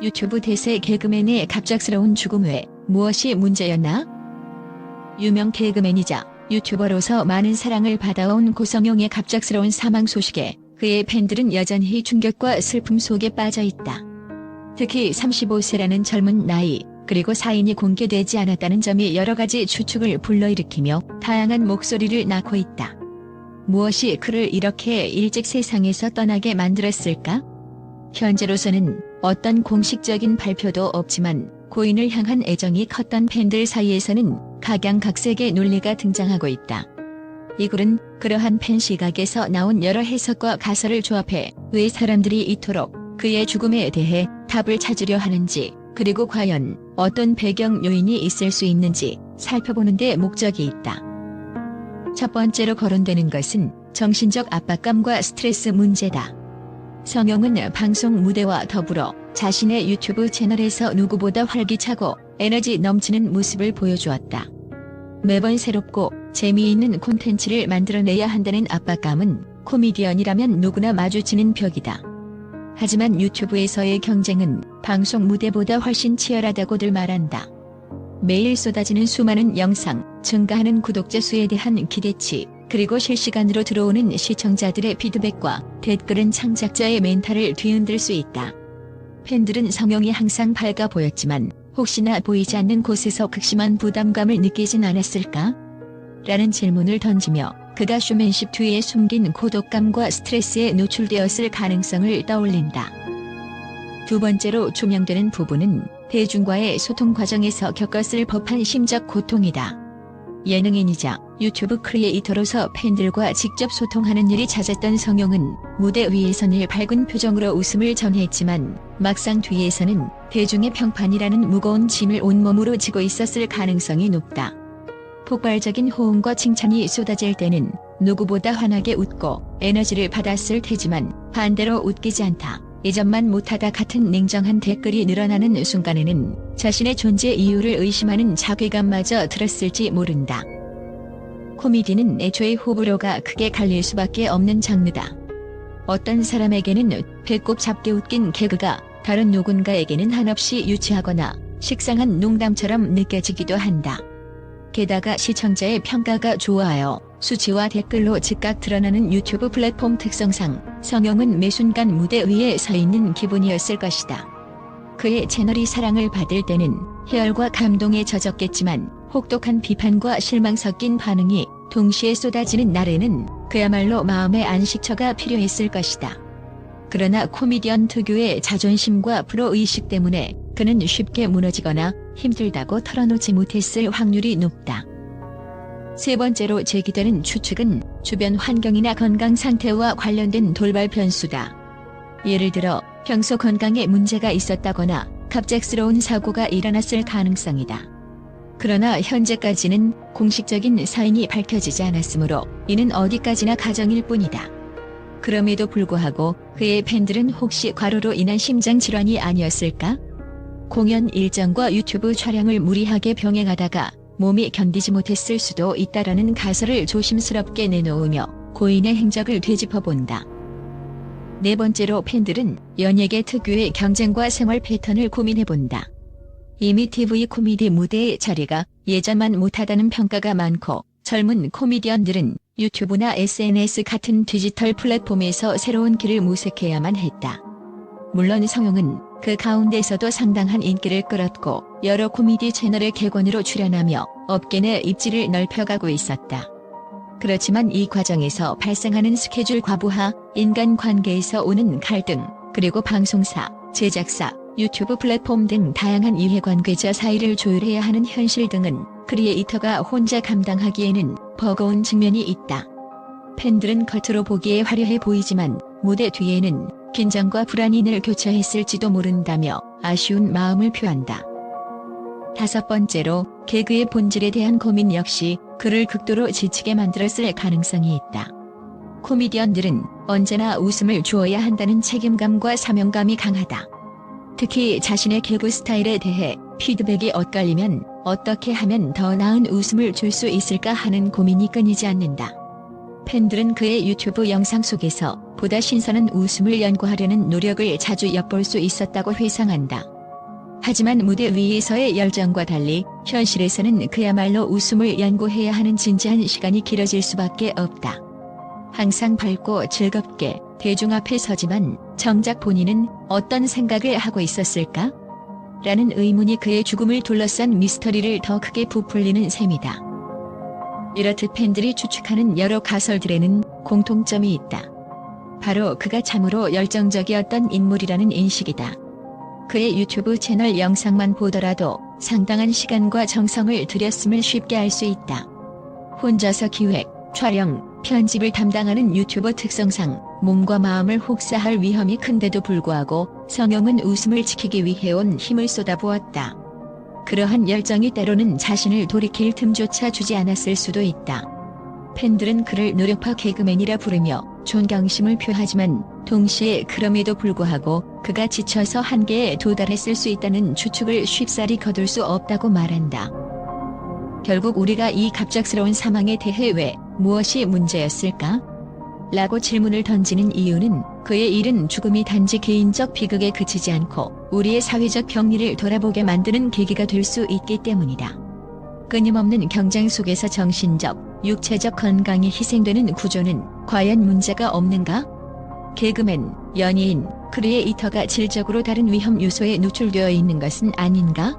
유튜브 대세 개그맨의 갑작스러운 죽음 외 무엇이 문제였나? 유명 개그맨이자 유튜버로서 많은 사랑을 받아온 고성용의 갑작스러운 사망 소식에 그의 팬들은 여전히 충격과 슬픔 속에 빠져 있다. 특히 35세라는 젊은 나이, 그리고 사인이 공개되지 않았다는 점이 여러 가지 추측을 불러일으키며 다양한 목소리를 낳고 있다. 무엇이 그를 이렇게 일찍 세상에서 떠나게 만들었을까? 현재로서는 어떤 공식적인 발표도 없지만 고인을 향한 애정이 컸던 팬들 사이에서는 각양각색의 논리가 등장하고 있다. 이 글은 그러한 팬 시각에서 나온 여러 해석과 가설을 조합해 왜 사람들이 이토록 그의 죽음에 대해 답을 찾으려 하는지, 그리고 과연 어떤 배경 요인이 있을 수 있는지 살펴보는 데 목적이 있다. 첫 번째로 거론되는 것은 정신적 압박감과 스트레스 문제다. 성용은 방송 무대와 더불어 자신의 유튜브 채널에서 누구보다 활기차고 에너지 넘치는 모습을 보여주었다. 매번 새롭고 재미있는 콘텐츠를 만들어내야 한다는 압박감은 코미디언이라면 누구나 마주치는 벽이다. 하지만 유튜브에서의 경쟁은 방송 무대보다 훨씬 치열하다고들 말한다. 매일 쏟아지는 수많은 영상, 증가하는 구독자 수에 대한 기대치, 그리고 실시간으로 들어오는 시청자들의 피드백과 댓글은 창작자의 멘탈을 뒤흔들 수 있다. 팬들은 성용이 항상 밝아 보였지만 혹시나 보이지 않는 곳에서 극심한 부담감을 느끼진 않았을까? 라는 질문을 던지며 그가 쇼맨십 뒤에 숨긴 고독감과 스트레스에 노출되었을 가능성을 떠올린다. 두 번째로 조명되는 부분은 대중과의 소통 과정에서 겪었을 법한 심적 고통이다. 예능인이자 유튜브 크리에이터로서 팬들과 직접 소통하는 일이 잦았던 성용은 무대 위에서 늘 밝은 표정으로 웃음을 전했지만 막상 뒤에서는 대중의 평판이라는 무거운 짐을 온몸으로 지고 있었을 가능성이 높다. 폭발적인 호응과 칭찬이 쏟아질 때는 누구보다 환하게 웃고 에너지를 받았을 테지만 반대로 웃기지 않다, 이 점만 못하다 같은 냉정한 댓글이 늘어나는 순간에는 자신의 존재 이유를 의심하는 자괴감마저 들었을지 모른다. 코미디는 애초에 호불호가 크게 갈릴 수밖에 없는 장르다. 어떤 사람에게는 배꼽 잡게 웃긴 개그가 다른 누군가에게는 한없이 유치하거나 식상한 농담처럼 느껴지기도 한다. 게다가 시청자의 평가가 좋아요, 수치와 댓글로 즉각 드러나는 유튜브 플랫폼 특성상 성용은 매 순간 무대 위에 서 있는 기분이었을 것이다. 그의 채널이 사랑을 받을 때는 희열과 감동에 젖었겠지만 혹독한 비판과 실망 섞인 반응이 동시에 쏟아지는 날에는 그야말로 마음의 안식처가 필요했을 것이다. 그러나 코미디언 특유의 자존심과 프로의식 때문에 그는 쉽게 무너지거나 힘들다고 털어놓지 못했을 확률이 높다. 세 번째로 제기되는 추측은 주변 환경이나 건강 상태와 관련된 돌발 변수다. 예를 들어 평소 건강에 문제가 있었다거나 갑작스러운 사고가 일어났을 가능성이다. 그러나 현재까지는 공식적인 사인이 밝혀지지 않았으므로 이는 어디까지나 가정일 뿐이다. 그럼에도 불구하고 그의 팬들은 혹시 과로로 인한 심장질환이 아니었을까? 공연 일정과 유튜브 촬영을 무리하게 병행하다가 몸이 견디지 못했을 수도 있다라는 가설을 조심스럽게 내놓으며 고인의 행적을 되짚어본다. 네 번째로 팬들은 연예계 특유의 경쟁과 생활 패턴을 고민해본다. 이미 TV 코미디 무대의 자리가 예전만 못하다는 평가가 많고 젊은 코미디언들은 유튜브나 SNS 같은 디지털 플랫폼에서 새로운 길을 모색해야만 했다. 물론 성용은 그 가운데서도 상당한 인기를 끌었고 여러 코미디 채널의 객원으로 출연하며 업계 내 입지를 넓혀가고 있었다. 그렇지만 이 과정에서 발생하는 스케줄 과부하, 인간관계에서 오는 갈등, 그리고 방송사, 제작사, 유튜브 플랫폼 등 다양한 이해관계자 사이를 조율해야 하는 현실 등은 크리에이터가 혼자 감당하기에는 버거운 측면이 있다. 팬들은 겉으로 보기에 화려해 보이지만 무대 뒤에는 긴장과 불안이 늘 교차했을지도 모른다며 아쉬운 마음을 표한다. 다섯 번째로 개그의 본질에 대한 고민 역시 그를 극도로 지치게 만들었을 가능성이 있다. 코미디언들은 언제나 웃음을 주어야 한다는 책임감과 사명감이 강하다. 특히 자신의 개그 스타일에 대해 피드백이 엇갈리면 어떻게 하면 더 나은 웃음을 줄 수 있을까 하는 고민이 끊이지 않는다. 팬들은 그의 유튜브 영상 속에서 보다 신선한 웃음을 연구하려는 노력을 자주 엿볼 수 있었다고 회상한다. 하지만 무대 위에서의 열정과 달리 현실에서는 그야말로 웃음을 연구해야 하는 진지한 시간이 길어질 수밖에 없다. 항상 밝고 즐겁게 대중 앞에 서지만 정작 본인은 어떤 생각을 하고 있었을까? 라는 의문이 그의 죽음을 둘러싼 미스터리를 더 크게 부풀리는 셈이다. 이렇듯 팬들이 추측하는 여러 가설들에는 공통점이 있다. 바로 그가 참으로 열정적이었던 인물이라는 인식이다. 그의 유튜브 채널 영상만 보더라도 상당한 시간과 정성을 들였음을 쉽게 알 수 있다. 혼자서 기획, 촬영, 편집을 담당하는 유튜버 특성상 몸과 마음을 혹사할 위험이 큰데도 불구하고 성형은 웃음을 지키기 위해 온 힘을 쏟아부었다. 그러한 열정이 때로는 자신을 돌이킬 틈조차 주지 않았을 수도 있다. 팬들은 그를 노력파 개그맨이라 부르며 존경심을 표하지만 동시에 그럼에도 불구하고 그가 지쳐서 한계에 도달했을 수 있다는 추측을 쉽사리 거둘 수 없다고 말한다. 결국 우리가 이 갑작스러운 사망에 대해 왜, 무엇이 문제였을까? 라고 질문을 던지는 이유는 그의 이른 죽음이 단지 개인적 비극에 그치지 않고 우리의 사회적 병리를 돌아보게 만드는 계기가 될 수 있기 때문이다. 끊임없는 경쟁 속에서 정신적, 육체적 건강이 희생되는 구조는 과연 문제가 없는가? 개그맨, 연예인, 크리에이터가 질적으로 다른 위험 요소에 노출되어 있는 것은 아닌가?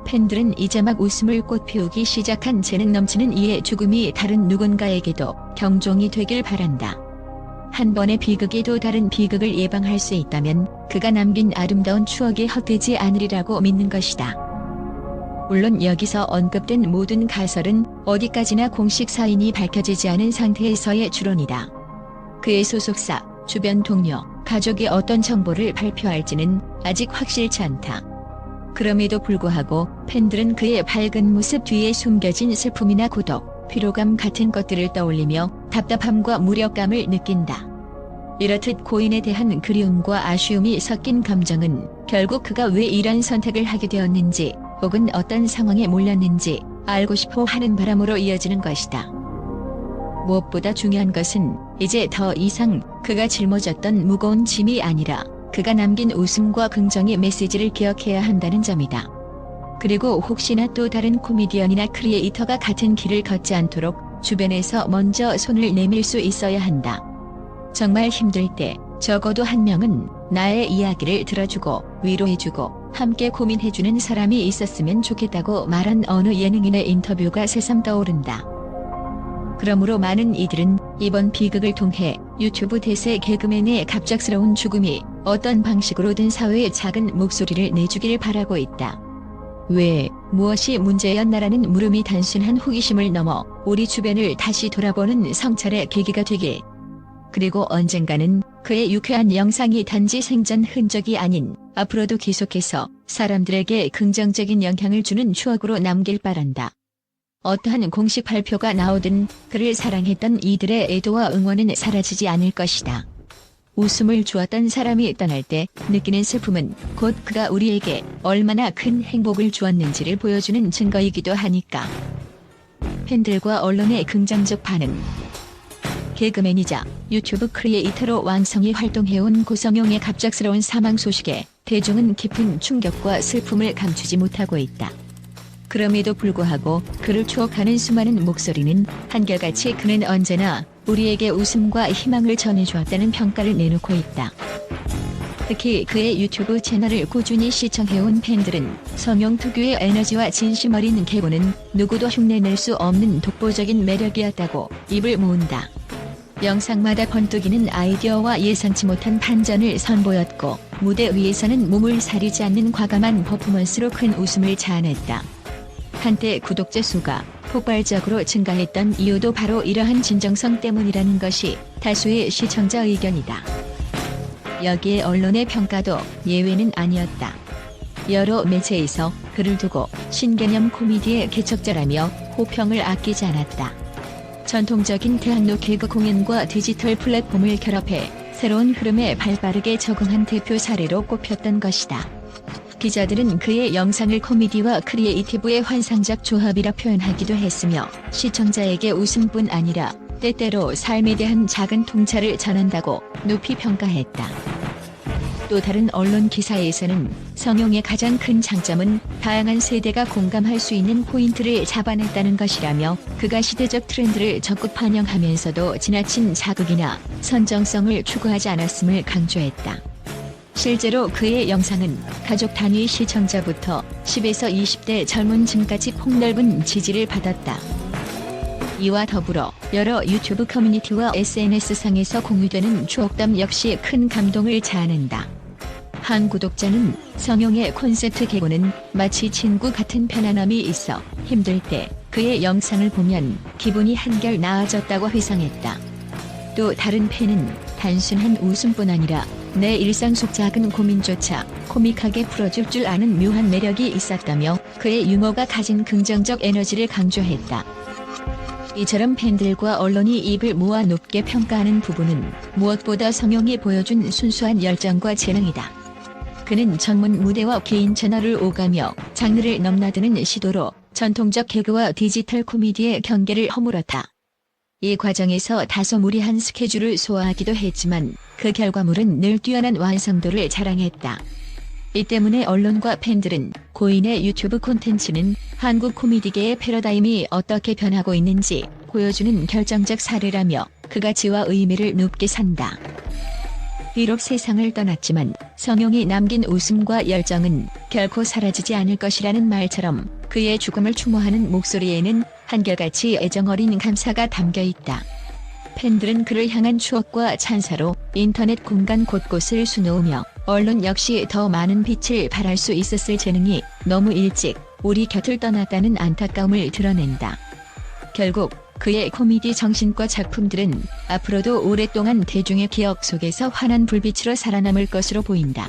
팬들은 이제 막 웃음을 꽃피우기 시작한 재능 넘치는 이의 죽음이 다른 누군가에게도 경종이 되길 바란다. 한 번의 비극이 또 다른 비극을 예방할 수 있다면 그가 남긴 아름다운 추억이 헛되지 않으리라고 믿는 것이다. 물론 여기서 언급된 모든 가설은 어디까지나 공식 사인이 밝혀지지 않은 상태에서의 추론이다. 그의 소속사, 주변 동료, 가족이 어떤 정보를 발표할지는 아직 확실치 않다. 그럼에도 불구하고 팬들은 그의 밝은 모습 뒤에 숨겨진 슬픔이나 고독, 피로감 같은 것들을 떠올리며 답답함과 무력감을 느낀다. 이렇듯 고인에 대한 그리움과 아쉬움이 섞인 감정은 결국 그가 왜 이런 선택을 하게 되었는지 혹은 어떤 상황에 몰렸는지 알고 싶어 하는 바람으로 이어지는 것이다. 무엇보다 중요한 것은 이제 더 이상 그가 짊어졌던 무거운 짐이 아니라 그가 남긴 웃음과 긍정의 메시지를 기억해야 한다는 점이다. 그리고 혹시나 또 다른 코미디언이나 크리에이터가 같은 길을 걷지 않도록 주변에서 먼저 손을 내밀 수 있어야 한다. 정말 힘들 때 적어도 한 명은 나의 이야기를 들어주고 위로해주고 함께 고민해주는 사람이 있었으면 좋겠다고 말한 어느 예능인의 인터뷰가 새삼 떠오른다. 그러므로 많은 이들은 이번 비극을 통해 유튜브 대세 개그맨의 갑작스러운 죽음이 어떤 방식으로든 사회에 작은 목소리를 내주길 바라고 있다. 왜, 무엇이 문제였나라는 물음이 단순한 호기심을 넘어 우리 주변을 다시 돌아보는 성찰의 계기가 되길. 그리고 언젠가는 그의 유쾌한 영상이 단지 생전 흔적이 아닌 앞으로도 계속해서 사람들에게 긍정적인 영향을 주는 추억으로 남길 바란다. 어떠한 공식 발표가 나오든 그를 사랑했던 이들의 애도와 응원은 사라지지 않을 것이다. 웃음을 주었던 사람이 떠날 때 느끼는 슬픔은 곧 그가 우리에게 얼마나 큰 행복을 주었는지를 보여주는 증거이기도 하니까. 팬들과 언론의 긍정적 반응. 개그맨이자 유튜브 크리에이터로 왕성히 활동해온 고성용의 갑작스러운 사망 소식에 대중은 깊은 충격과 슬픔을 감추지 못하고 있다. 그럼에도 불구하고 그를 추억하는 수많은 목소리는 한결같이 그는 언제나 우리에게 웃음과 희망을 전해주었다는 평가를 내놓고 있다. 특히 그의 유튜브 채널을 꾸준히 시청해온 팬들은 성용 특유의 에너지와 진심 어린 개그는 누구도 흉내낼 수 없는 독보적인 매력이었다고 입을 모은다. 영상마다 번뜩이는 아이디어와 예상치 못한 반전을 선보였고 무대 위에서는 몸을 사리지 않는 과감한 퍼포먼스로 큰 웃음을 자아냈다. 한때 구독자 수가 폭발적으로 증가했던 이유도 바로 이러한 진정성 때문이라는 것이 다수의 시청자 의견이다. 여기에 언론의 평가도 예외는 아니었다. 여러 매체에서 그를 두고 신개념 코미디의 개척자라며 호평을 아끼지 않았다. 전통적인 대학로 개그 공연과 디지털 플랫폼을 결합해 새로운 흐름에 발빠르게 적응한 대표 사례로 꼽혔던 것이다. 기자들은 그의 영상을 코미디와 크리에이티브의 환상적 조합이라 표현하기도 했으며 시청자에게 웃음뿐 아니라 때때로 삶에 대한 작은 통찰을 전한다고 높이 평가했다. 또 다른 언론 기사에서는 성용의 가장 큰 장점은 다양한 세대가 공감할 수 있는 포인트를 잡아냈다는 것이라며 그가 시대적 트렌드를 적극 반영하면서도 지나친 자극이나 선정성을 추구하지 않았음을 강조했다. 실제로 그의 영상은 가족 단위 시청자부터 10에서 20대 젊은 층까지 폭넓은 지지를 받았다. 이와 더불어 여러 유튜브 커뮤니티와 SNS상에서 공유되는 추억담 역시 큰 감동을 자아낸다. 한 구독자는 성용의 콘셉트 개고는 마치 친구 같은 편안함이 있어 힘들 때 그의 영상을 보면 기분이 한결 나아졌다고 회상했다. 또 다른 팬은 단순한 웃음뿐 아니라 내 일상 속 작은 고민조차 코믹하게 풀어줄 줄 아는 묘한 매력이 있었다며 그의 유머가 가진 긍정적 에너지를 강조했다. 이처럼 팬들과 언론이 입을 모아 높게 평가하는 부분은 무엇보다 성용이 보여준 순수한 열정과 재능이다. 그는 전문 무대와 개인 채널을 오가며 장르를 넘나드는 시도로 전통적 개그와 디지털 코미디의 경계를 허물었다. 이 과정에서 다소 무리한 스케줄을 소화하기도 했지만 그 결과물은 늘 뛰어난 완성도를 자랑했다. 이 때문에 언론과 팬들은 고인의 유튜브 콘텐츠는 한국 코미디계의 패러다임이 어떻게 변하고 있는지 보여주는 결정적 사례라며 그 가치와 의미를 높게 산다. 비록 세상을 떠났지만 성용이 남긴 웃음과 열정은 결코 사라지지 않을 것이라는 말처럼 그의 죽음을 추모하는 목소리에는 한결같이 애정어린 감사가 담겨 있다. 팬들은 그를 향한 추억과 찬사로 인터넷 공간 곳곳을 수놓으며 언론 역시 더 많은 빛을 발할 수 있었을 재능이 너무 일찍 우리 곁을 떠났다는 안타까움을 드러낸다. 결국 그의 코미디 정신과 작품들은 앞으로도 오랫동안 대중의 기억 속에서 환한 불빛으로 살아남을 것으로 보인다.